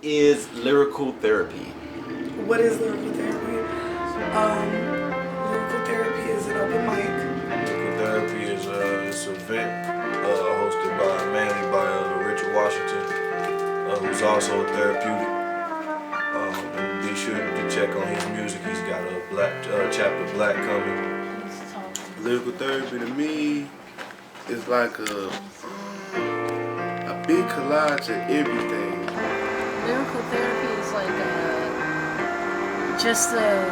is lyrical therapy? What is lyrical therapy? Lyrical therapy is an open mic. Lyrical therapy is it's an event hosted mainly by Richard Washington, who's also a therapeutic. And be sure to check on his music. He's got a chapter Black coming. Lyrical therapy to me is like a big collage of everything. Lyrical therapy is like just a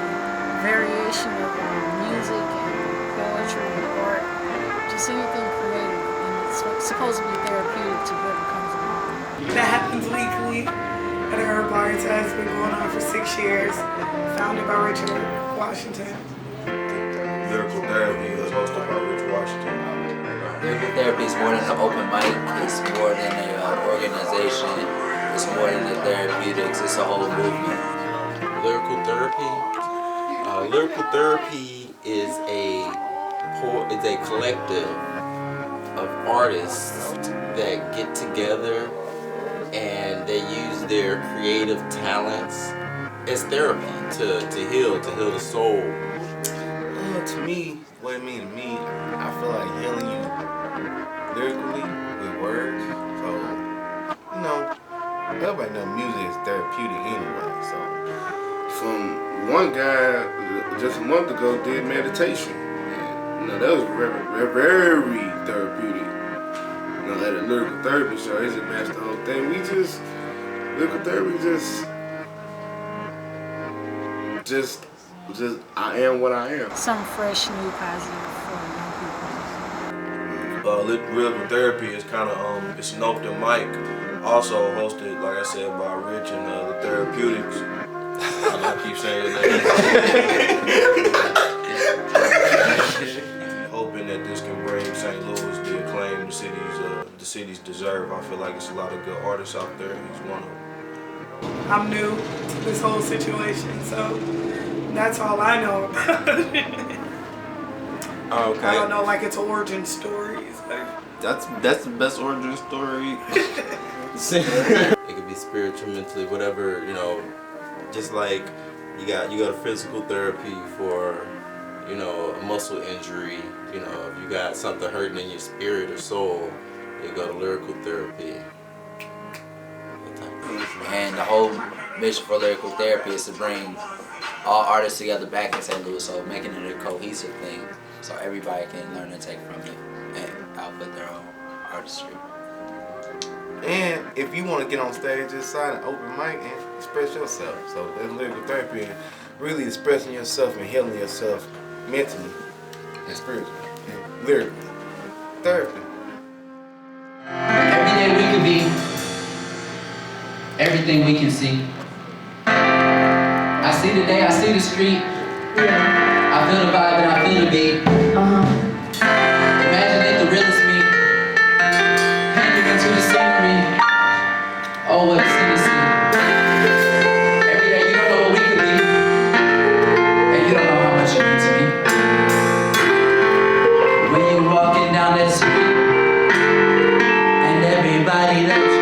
variation of music and poetry and art, just anything creative, and it's supposed to be therapeutic to whoever comes along. That happens weekly at a herb bar. It has been going on for 6 years. Founded by Richard Washington. Lyrical therapy is hosted by Richard Washington. Lyrical therapy is more than an open mic. It's more than an organization. It's more than the therapeutics. It's a whole movement. Lyrical therapy? Lyrical therapy is a collective of artists that get together and they use their creative talents as therapy to heal the soul. To me, what it means to me, I feel like healing you lyrically with words. So, everybody knows music is therapeutic anyway. So, from one guy just a month ago did meditation. And, that was very, very therapeutic. At a lyrical therapy show, it just matched the whole thing. Lyrical therapy just I am what I am. Something fresh, new, positive for young people. Lyrical therapy is kind of it's an open mic, also hosted, like I said, by Rich and the Therapeutics. I keep saying that. Hoping that this can bring St. Louis the acclaim the cities deserve. I feel like it's a lot of good artists out there. He's one of them. I'm new to this whole situation, so that's all I know about it. Okay. I don't know, like its origin stories. That's the best origin story. It could be spiritual, mentally, whatever, just like you got a physical therapy for, a muscle injury, if you got something hurting in your spirit or soul, you go to lyrical therapy. And the whole mission for lyrical therapy is to bring all artists together back in St. Louis, so making it a cohesive thing so everybody can learn and take from it and output their own artistry. And if you want to get on stage, just sign an open mic and express yourself. So that's lyrical therapy, and really expressing yourself and healing yourself mentally and spiritually. And lyrical therapy. Every day we could be everything we can see. I see the day, I see the street. Yeah. I feel the vibe and I feel the beat. Imagine it, the realest me. Painted into the scenery. Oh, what a scene to see. Every day you don't know what we could be. And you don't know how much you mean to me. When you're walking down that street and everybody that you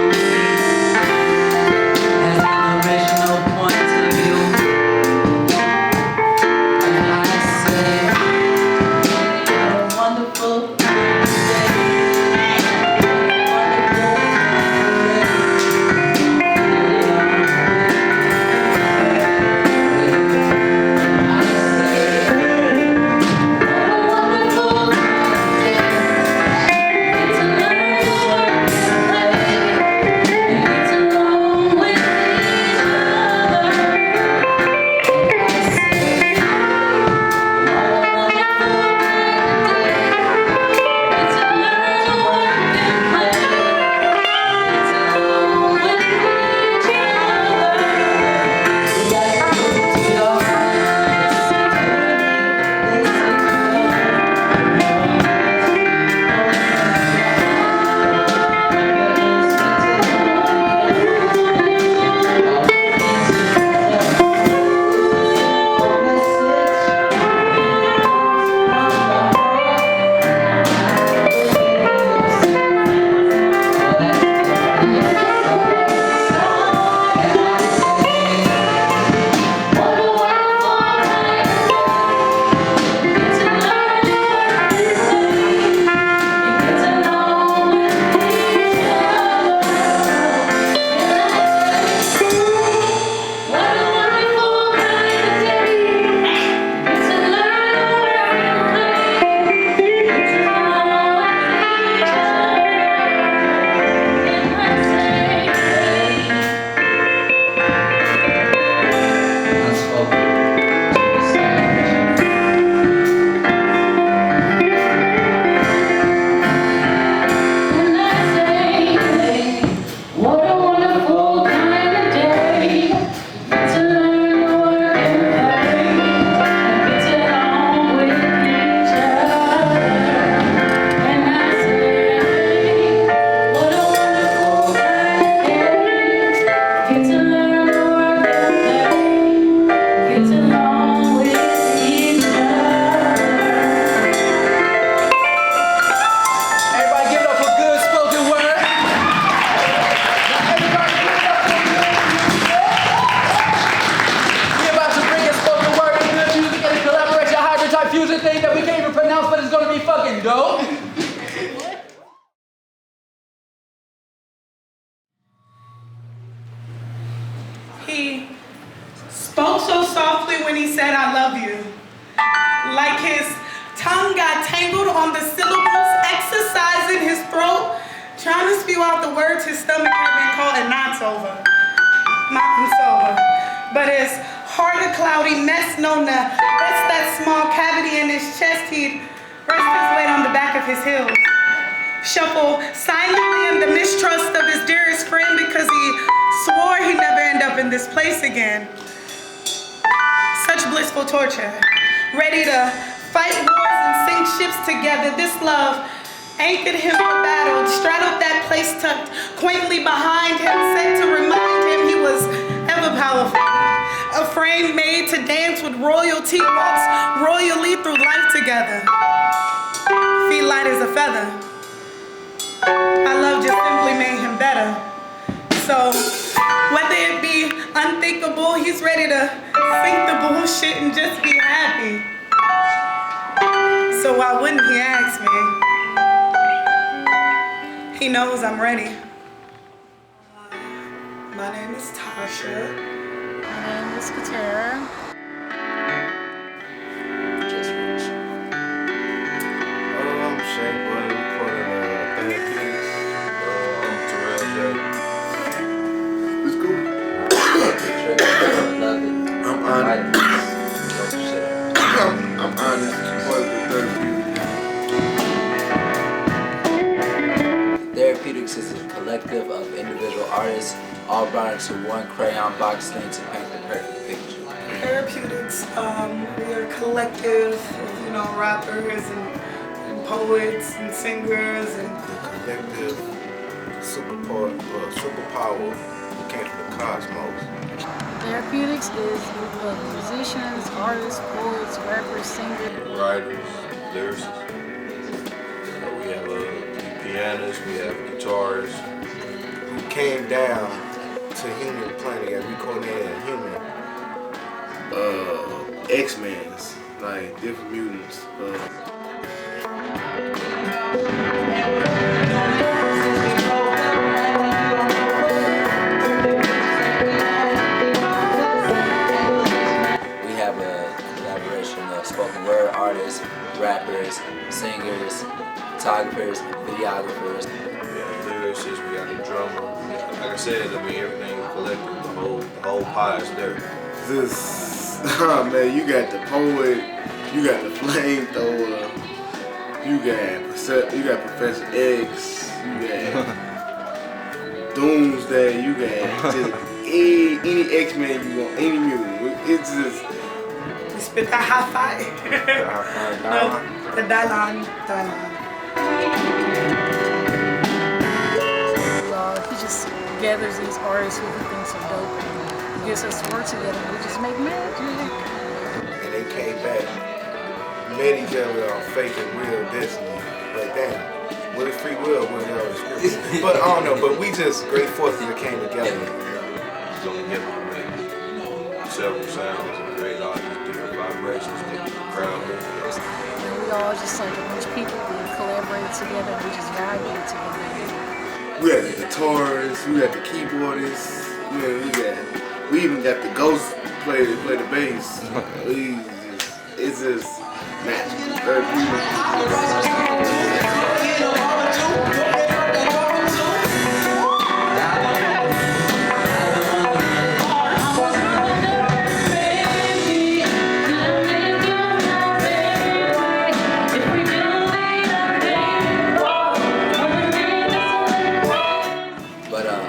he spoke so softly when he said, "I love you." Like his tongue got tangled on the syllables, exercising his throat, trying to spew out the words his stomach had been calling not over. But his heart a cloudy mess known to rest that small cavity in his chest, he'd rest his weight on the back of his heels. Shuffle silently in the mistrust of his dearest friend because he swore he'd never end up in this place again. Such blissful torture. Ready to fight wars and sink ships together. This love anchored him for battle, straddled that place tucked quaintly behind him, set to remind him he was ever powerful. A frame made to dance with royalty, walks royally through life together. Feet light as a feather. Our love just simply made him better. So, whether it be unthinkable, he's ready to sink the bullshit and just be happy. So why wouldn't he ask me? He knows I'm ready. My name is Tasha. My name is Katara. I'm Shane Buddy, reporter of Therapeutics. I'm Terrell J. It's cool. I'm honest. I'm honest. Part of the Therapeutics. Therapeutics is a collective of individual artists all brought into one crayon box thing to paint the perfect picture. Therapeutics, we are a collective of, rappers and poets and singers and Collective superpower that came from the cosmos. Therapeutics is a group of musicians, artists, poets, rappers, singers. Writers, lyricists. We have pianists, we have guitarists. Who came down to human planet and recorded human X-Men's, like different mutants. We have a collaboration of spoken word artists, rappers, singers, photographers, videographers. We got lyricists, we got a drummer. Like I said, everything collective, the whole pie is there. Man, you got the poet, you got the flamethrower, you got Professor X, you got Doomsday, you got just any X-Men you want, any mutant. It's just we spit that high five. The Dylon. He just gathers these artists who he thinks are dope and gets us to work together and we just make magic. and they came back, met each other on fake and real destiny. But damn, what is free will? What is all this? But I don't know. But we just great forces that came together. So together to make several sounds and create all these different vibrations, different crowd movements. And we all just like a bunch of people who collaborate together and we just vibrate together. We got the guitarists, we got the keyboardists, we even got the ghost play the bass. It's just magical.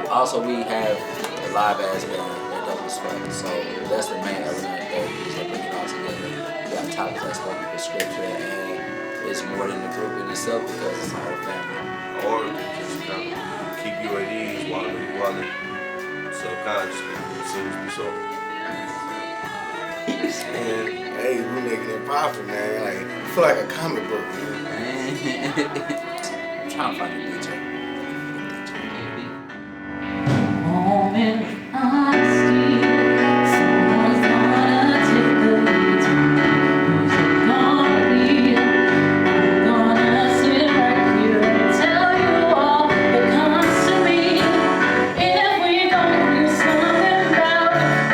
Also, we have a live ass band that dope as fuck. So that's the main element of Therapeutics that bring it all together. We got top class spoken prescription, and it's more than the group in itself because it's a whole family. Or just kind of keep you at ease while it subconsciously soothes me so. And hey, we're making it profit, man. Like, I feel like a comic book. I'm trying to find a DJ. Moment of honesty. Someone's gonna take the lead. Who's it gonna be? I'm gonna sit right here and tell you all that comes to me. If we don't do something about it,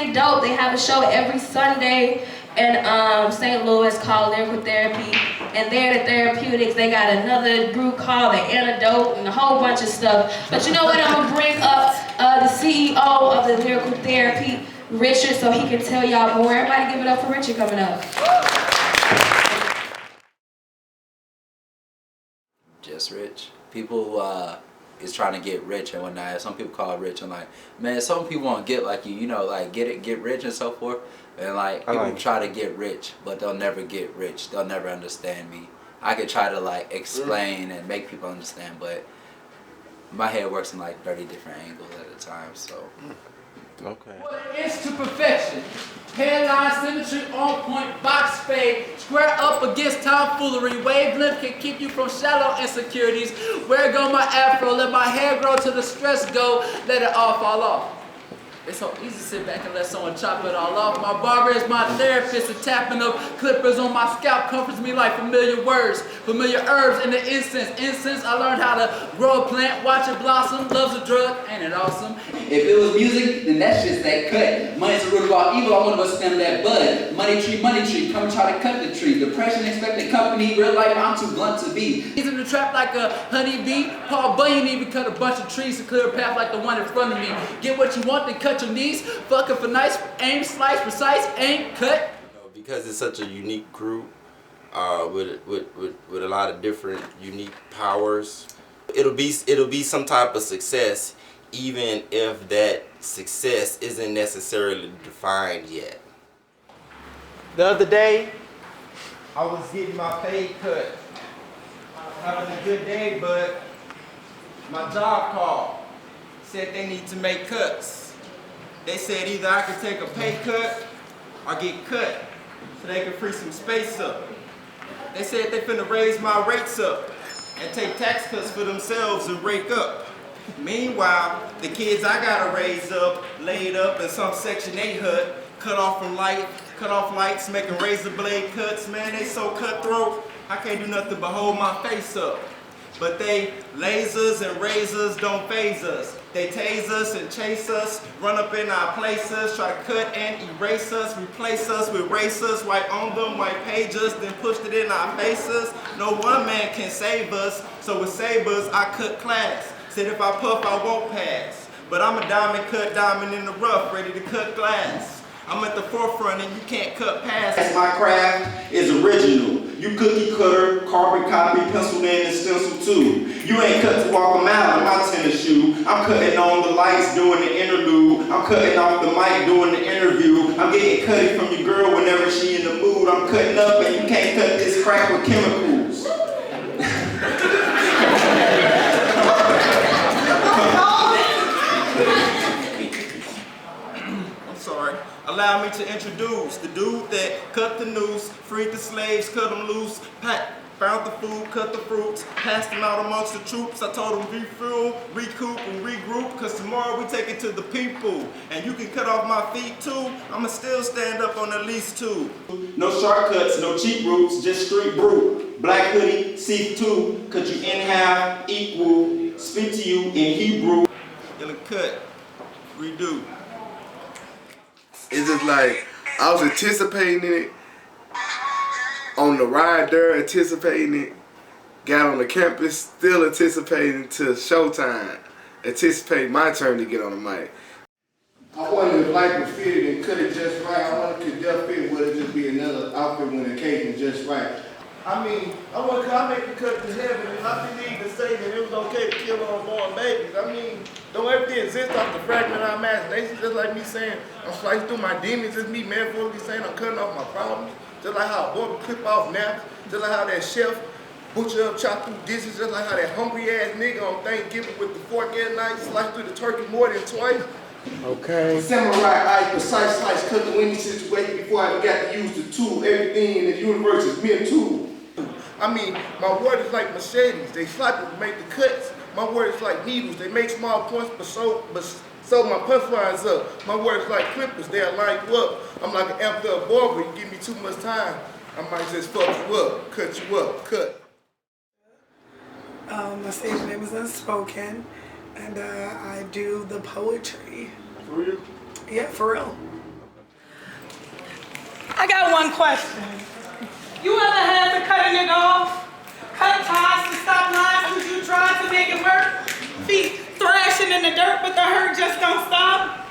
dang dope. They have a show every Sunday in St. Louis called Lyrical Therapy. And there at Therapeutics, they got another group called The Antidote and a whole bunch of stuff. But you know what? I'm gonna bring up the CEO of the Lyrical Therapy, Richard, so he can tell y'all more. Everybody give it up for Richard coming up. Just rich. People is trying to get rich and whatnot. Some people call it rich. I'm like, man, some people want to get like you know, like get rich and so forth. And like people try to get rich, but they'll never get rich. They'll never understand me. I could try to like explain and make people understand, but my head works in like 30 different angles at a time. So. Okay. What it is to perfection. Hairline symmetry on point, box fade, square up against tomfoolery. Wavelength can keep you from shallow insecurities. Where go my afro? Let my hair grow till the stress go. Let it all fall off. It's so easy to sit back and let someone chop it all off. My barber is my therapist. The tapping of clippers on my scalp comforts me like familiar words, familiar herbs in the incense. Incense, I learned how to grow a plant, watch it blossom. Love's a drug, ain't it awesome? If it was music, then that's just that cut. Money's the root of all evil, I want to stem that bud. Money tree, come and try to cut the tree. Depression, expected company, real life, I'm too blunt to be. He's in the trap like a honeybee. Paul Bunyan even cut a bunch of trees to clear a path like the one in front of me. Get what you want, then cut your knees. Fucking for nice, aim, slice, precise, aim, cut. Because it's such a unique group with a lot of different unique powers, it'll be some type of success, even if that success isn't necessarily defined yet. The other day, I was getting my pay cut. Having a good day, but my job called. Said they need to make cuts. They said either I could take a pay cut or get cut so they could free some space up. They said they finna raise my rates up and take tax cuts for themselves and rake up. Meanwhile, the kids I gotta raise up, laid up in some Section 8 hut, cut off lights, making razor blade cuts. Man, they so cutthroat, I can't do nothing but hold my face up. But they lasers and razors don't phase us. They tase us and chase us, run up in our places, try to cut and erase us, replace us with racers, write on them, white pages, then pushed it in our faces. No one man can save us, so with sabers I cut class. Said if I puff I won't pass, but I'm a diamond cut diamond in the rough, ready to cut glass. I'm at the forefront and you can't cut past. My craft is original. You cookie cutter, carbon copy, pencil in and stencil too. You ain't cut to walk a mile in my tennis shoe. I'm cutting on the lights doing the interlude. I'm cutting off the mic doing the interview. I'm getting cutty from your girl whenever she in the mood. I'm cutting up and you can't cut this crack with chemicals. Allow me to introduce the dude that cut the noose, freed the slaves, cut them loose, found the food, cut the fruits, passed them out amongst the troops. I told them refuel, recoup, and regroup, cause tomorrow we take it to the people. And you can cut off my feet too, I'ma still stand up on at least two. No shortcuts, no cheap routes, just street brute. Black hoodie, see-through, cut you in half, equal, speak to you in Hebrew. Gonna cut, redo. It's just like, I was anticipating it, on the ride there anticipating it, got on the campus still anticipating to showtime, anticipating my turn to get on the mic. I wonder if life would fit it and cut it just right. I wonder could Death fit, would it just be another outfit when the occasion just right? I mean, I wonder could I make the cut to heaven and I believe to say that it was okay to kill unborn babies. I mean, don't everything exist off the fragment of our imagination, just like me saying I'm slicing through my demons, just me metaphorically saying I'm cutting off my problems. Just like how a boy would clip off naps, just like how that chef butcher up, chop through dishes, just like how that hungry ass nigga on Thanksgiving with the fork at night slice through the turkey more than twice. Okay. Samurai eye, precise slice, cut through any situation before I got to use the tool. Everything in the universe is mental. I mean, my word is like machetes, they slice it to make the cuts. My word is like needles, they make small points but sew my punchlines up. My words like clippers, they'll line you up. I'm like an amped up barber, you give me too much time, I might just fuck you up, cut you up, cut. My stage name is Unspoken, and I do the poetry. For real? Yeah, for real. I got one question. You ever had to cut a nigga off? Cut ties to stop lies because you tried to make it work? Feet thrashing in the dirt, but the hurt just don't stop?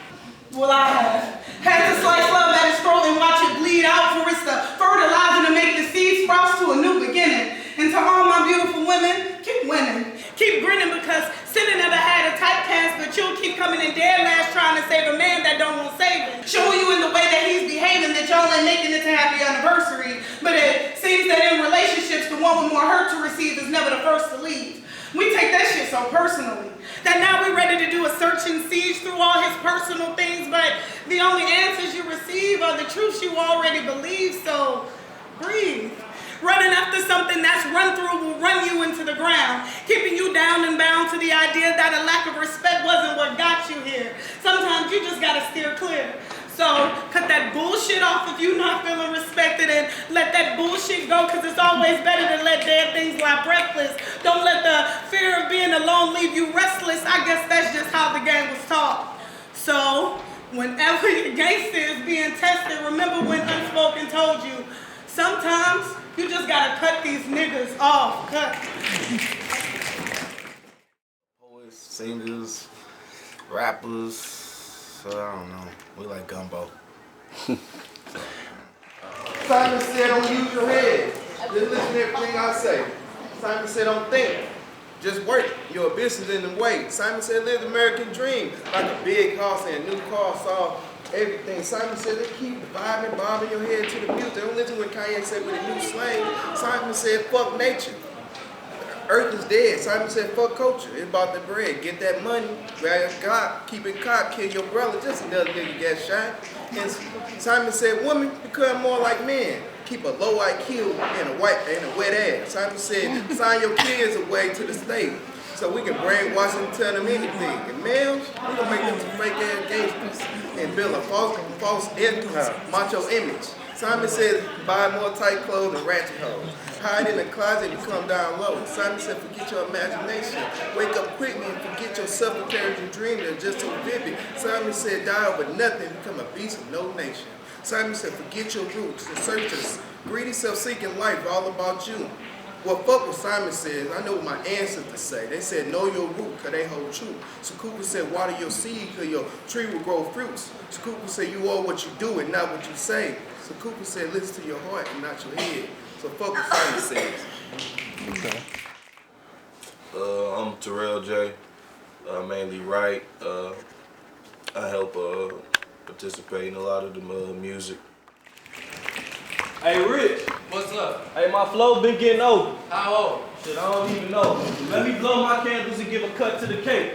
Well, I have. Had to slice love at its throat and watch it bleed out for it's the fertilizer to make the seed sprouts to a new beginning. And to all my beautiful women, keep winning. Keep grinning because sinning never had a typecast, but you'll keep coming in dead last trying to save a man that don't want saving. Showing you in the way that he's behaving that y'all ain't making it to happy anniversary. But it seems that in relationships, the one with more hurt to receive is never the first to leave. We take that shit so personally that now we're ready to do a search and siege through all his personal things, but the only answers you receive are the truths you already believe, so breathe. Running after something that's run through will run you into the ground, keeping you down and bound to the idea that a lack of respect wasn't what got you here. Sometimes you just gotta steer clear. So cut that bullshit off if you're not feeling respected and let that bullshit go, because it's always better to let dead things lie breathless. Don't let the fear of being alone leave you restless. I guess that's just how the game was taught. So whenever your gangster is being tested, remember when Unspoken told you, sometimes you just gotta cut these niggas off. Cut. Poets, singers, rappers. So I don't know. We like gumbo. Simon said, don't use your head. Just listen to everything I say. Simon said, don't think. Just work. You're a business in the way. Simon said, live the American dream. Like a big house and a new car, saw everything. Simon said, they keep vibing, bobbing your head to the music. Don't listen to what Kanye said with a new slang. Simon said, fuck nature. Earth is dead. Simon said, fuck culture. It's about the bread. Get that money. Grab God. Keep it caught. Kill your brother. Just another nigga get shot. And Simon said, women become more like men. Keep a low IQ and a wet ass. Simon said, sign your kids away to the state so we can brainwash and tell them anything. And males, we gonna make them some fake ass gangsters and build a false macho image. Simon said, buy more tight clothes and ratchet hoes. Hide in the closet and come down low. Simon said, forget your imagination. Wake up quickly and forget your self-encouraging dream. They're just so vivid. Simon said, die over nothing, become a beast of no nation. Simon said, forget your roots. The searchers, greedy, self-seeking life, all about you. Well, fuck what Simon says. I know what my ancestors say. They said, know your root, because they hold true. So Cooper said, water your seed, because your tree will grow fruits. So Cooper said, you are what you do and not what you say. So Cooper said, listen to your heart and not your head. So fuck what Simon says. Okay. I'm Terrell J. I mainly write. I help participate in a lot of the music. Hey, Rich. What's up? Hey, my flow been getting old. How old? Shit, I don't even know. Let me blow my candles and give a cut to the cake.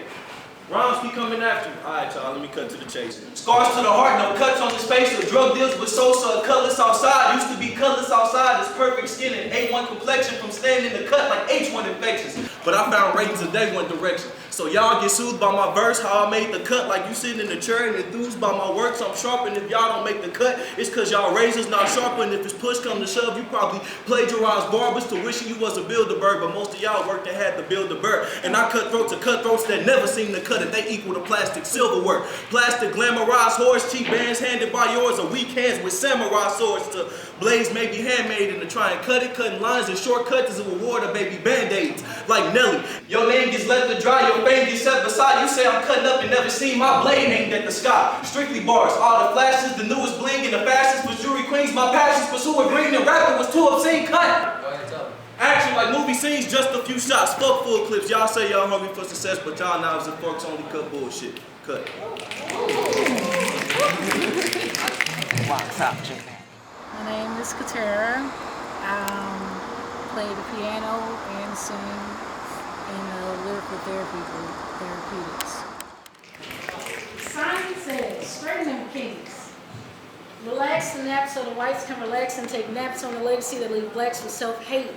Rhymes keep coming after you. All right, y'all, let me cut to the chase. Scars to the heart, no cuts on his face, or drug deals with Sosa, colorless outside. Used to be colorless outside, it's perfect skin and A1 complexion from staying in the cut like H1 infections. But I found ratings today one direction. So y'all get soothed by my verse, how I made the cut like you sitting in the chair and enthused by my work. So I'm sharp, and if y'all don't make the cut, it's cause y'all razors not sharp, and if it's push come to shove, you probably plagiarized barbers to wishing you was a Build-A-Bird, but most of y'all worked and had to build a bird. And I cut throat to cutthroats that never seem to cut it. They equal to plastic silverware. Plastic glamorized horse, cheap bands handed by yours, or weak hands with samurai swords to blades maybe handmade and to try and cut it. Cutting lines and shortcuts is a reward of baby band-aids. Like Nelly, your name gets left to dry, your fame gets set beside. You say I'm cutting up and never seen my blade aimed at the sky. Strictly bars, all the flashes, the newest bling and the fastest for jewelry queens. My passions pursue a green and rapping was too obscene. Cut! Go ahead, tell me. Action like movie scenes, just a few shots. Fuck full clips. Y'all say y'all hungry for success, but y'all knives and forks only cut bullshit. Cut. My name is Katera. Play the piano and sing in the Lyrical Therapy group, Therapeutics. Simon says, straighten them kings. Relax the naps so the whites can relax and take naps on the legacy that leave blacks with self-hate.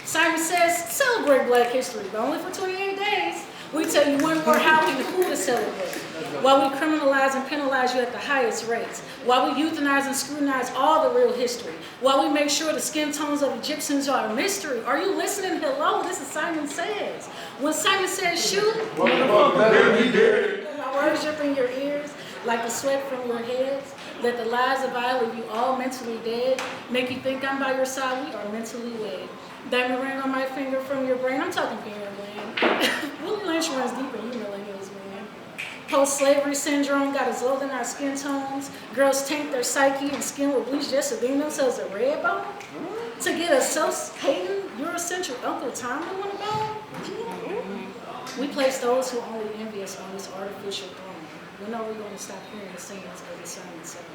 Simon says, celebrate Black history, but only for 28 days. We tell you one more how and who to celebrate. While we criminalize and penalize you at the highest rates. While we euthanize and scrutinize all the real history. While we make sure the skin tones of Egyptians are a mystery. Are you listening? Hello, this is Simon Says. When Simon says shoot, my words drip in your ears like the sweat from your heads. Let the lies of I leave you all mentally dead. Make you think I'm by your side, we are mentally wed. Diamond ring on my finger from your brain, I'm talking parent land. Willie Lynch runs deeper, you millennials, man. Post-slavery syndrome got us old in our skin tones. Girls taint their psyche and skin with bleach just to deem themselves a red bone. To get us self-hating, Eurocentric Uncle Tom to want about. We place those who only envy us on this artificial throne. When are we going to stop hearing the singings of the Simon song?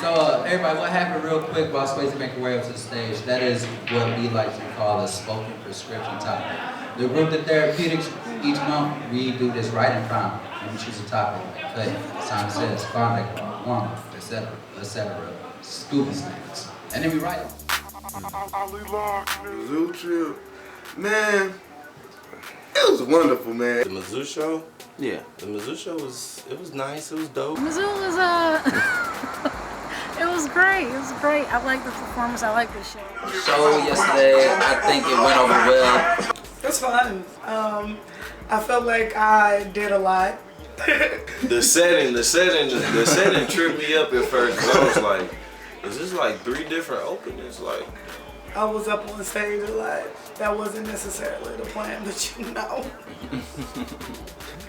So everybody, what happened real quick while Swayze make your way up to the stage? That is what we like to call a spoken prescription topic. The group, the Therapeutics, each month we do this right in front and we choose a topic like cut, Simon Says, fondant, warm up, etc., Scooby snacks. And then we write them. Mizzou trip, man, it was wonderful, man. The Mizzou show? Yeah. The Mizzou show it was nice, it was dope. Mizzou was it was great. It was great. I like the performance. I like the show. Show yesterday, I think it went over well. It was fun. I felt like I did a lot. The setting tripped me up at first. 'Cause I was like, is this like 3 different openings? Like, I was up on stage a lot. That wasn't necessarily the plan, but you know.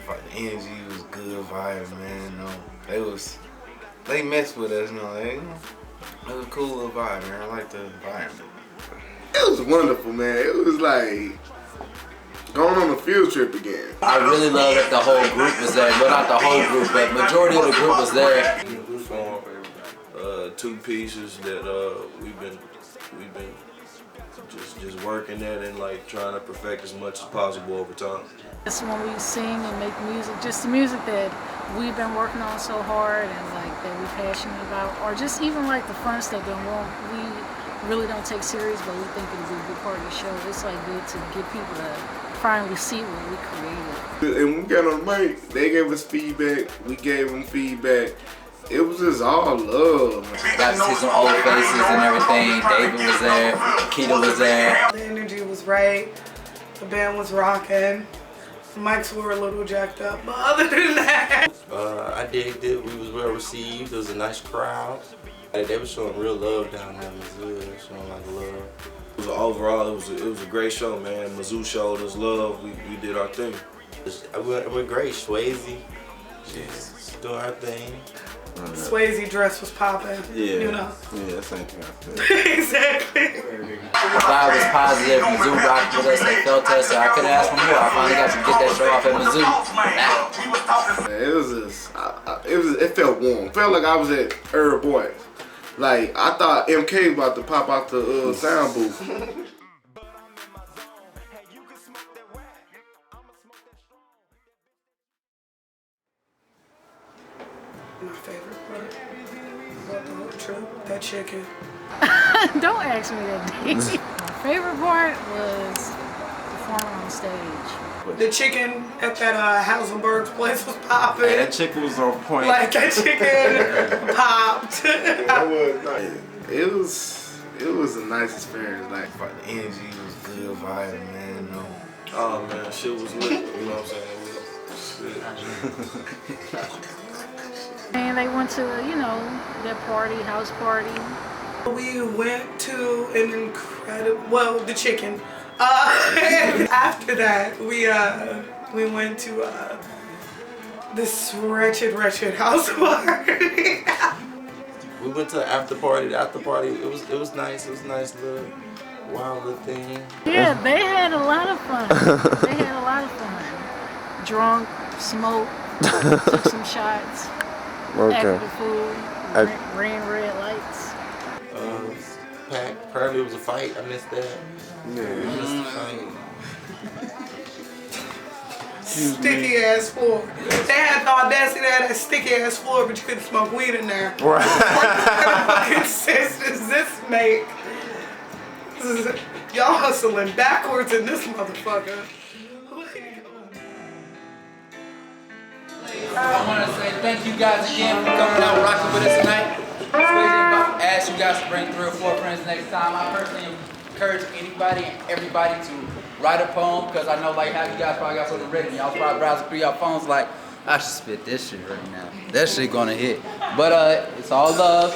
Like, the energy was good, vibe, man. No, they messed with us, it was a cool little vibe, man. I like the environment. It was wonderful, man. It was like going on a field trip again. I really love that the whole group was there. Well, not the whole group, but majority of the group was there. perform 2 pieces that we've been just working at and like trying to perfect as much as possible over time. It's when we sing and make music, just the music that we've been working on so hard and like that we're passionate about, or just even like the fun stuff that we really don't take serious, but we think it'll be a good part of the show. It's like good to get people to finally see what we created. And when we got on the mic, they gave us feedback, we gave them feedback. It was just all love. Got to see some old faces and everything. David was there, Keita was there. The energy was right. The band was rocking. The mics were a little jacked up, but other than that. I digged it. We was well received. It was a nice crowd. They were showing real love down there in Mizzou. They were showing like love. Overall, it was a great show, man. Mizzou showed us love. We did our thing. It went great. Swayze, she's doing her thing. Swayze dress was popping. Yeah. You know. Yeah, same thing. Exactly. The vibe was positive. Mizzou rocked with us. They felt us. So I couldn't ask for more. I finally got to get that show off at Mizzou. It felt warm. It felt like I was at Herb Boys. Like, I thought MK was about to pop out the sound booth. My favorite part about the whole trip, that chicken. Don't ask me that, D. My favorite part was performing on stage. The chicken at that Hausenberg's place was popping. Hey, that chicken was on point. Like that chicken popped. It was a nice experience. Like, the energy was good, vibe, man. Oh man, shit was lit. You know what I'm saying? And they went to, their party, house party. We went to an incredible, the chicken. And after that, we went to this wretched house party. We went to the after party. The after party, it was nice. It was a nice little wild little thing. Yeah, they had a lot of fun. Drunk, smoked, took some shots. After the food, ran red lights. Apparently it was a fight. I missed that. Yeah, I missed the fight. Sticky ass floor. They had the audacity to have that sticky ass floor, but you couldn't smoke weed in there. Right. What fucking sense does this make? Y'all hustling backwards in this motherfucker. I want to say thank you guys again for coming out rocking with us tonight. I ask you guys to bring 3 or 4 friends next time. I personally encourage anybody and everybody to write a poem, because I know like half you guys probably got something written. Y'all probably browsing through your phones like, I should spit this shit right now. That shit gonna hit. But it's all love.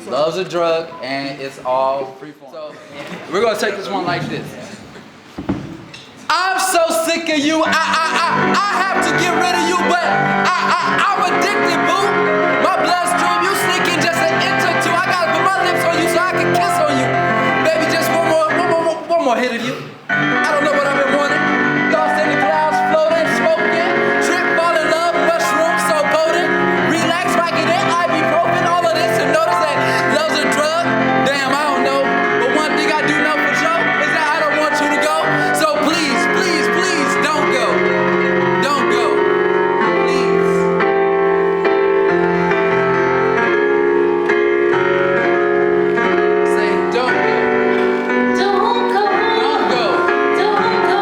Love's a drug, and it's all freeform. So we're gonna take this one like this. I'm so sick of you. I have to get rid of you, but I'm addicted, boo. My bloodstream, you sneaking just an inch or two. I gotta put my lips on you so I can kiss on you. Baby, just one more hit of you. I don't know what I've been wanting. Lost in the clouds, floating, smoking, trip, fall in love, mushroom, so potent. Relax, like it in, ibuprofen, all of this, and notice that love's a drug. Damn, I don't know. But one thing I do know for sure is that I don't want you to go. So please, please, please, don't go. Don't go. Please. Say, don't go. Don't go. Don't go. Don't go.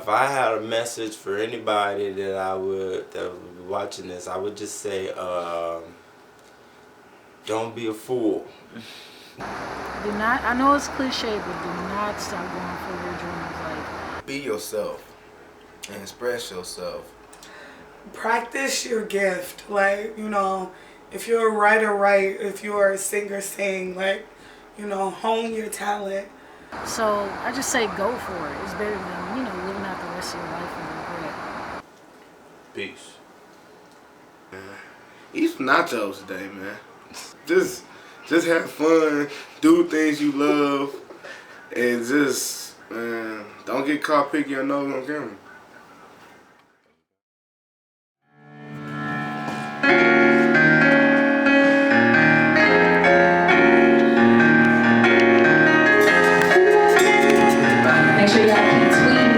If I had a message for anybody that would be watching this, I would just say, don't be a fool. Do not, I know it's cliche, but do not stop going for your dreams. Like, Be yourself and express yourself. Practice your gift. Like, you know, if you're a writer, write. If you're a singer, sing. Like, you know, hone your talent. so I just say go for it. It's better than, you know, living out the rest of your life in regret. Peace. Eat some nachos today, man. Just have fun, do things you love, and just, man, don't get caught picking your nose on camera. Make sure y'all keep tweeting.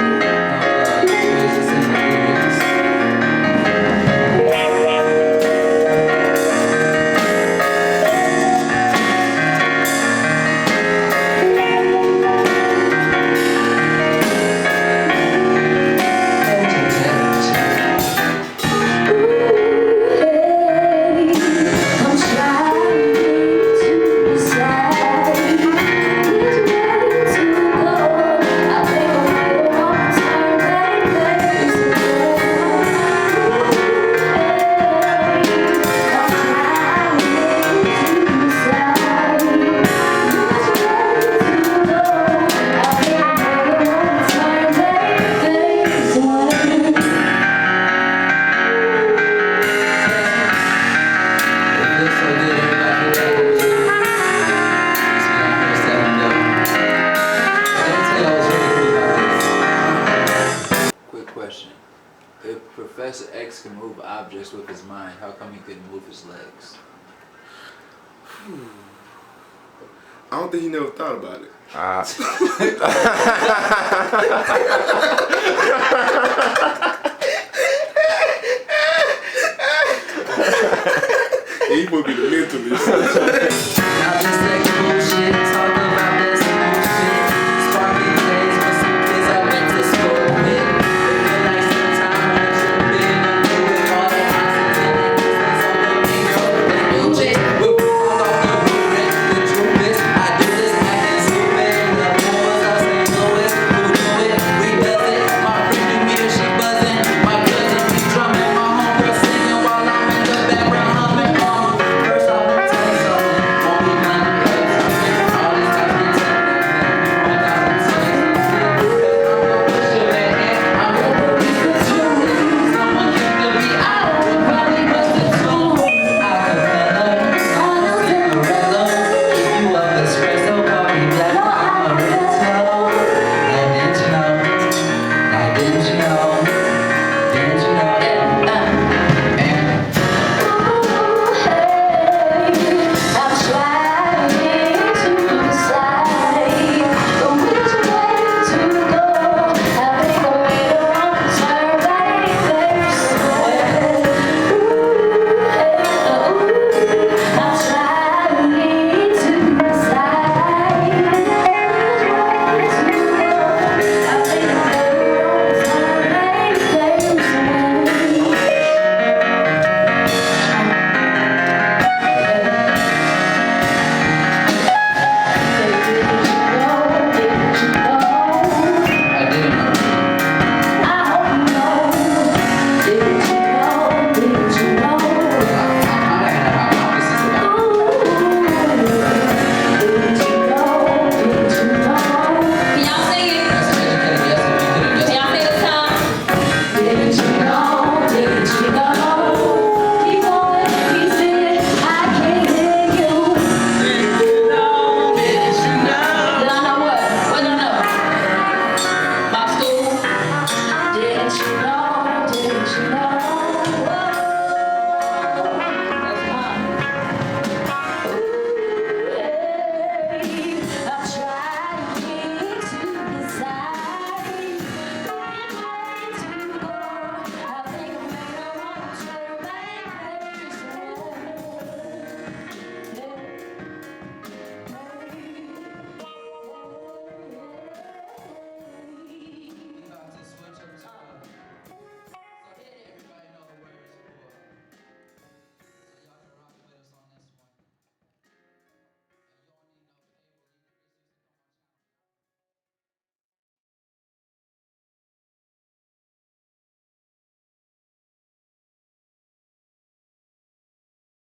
If Professor X can move objects with his mind, how come he couldn't move his legs? I don't think he never thought about it. He would be the mentalist. Y'all just like bullshit talking.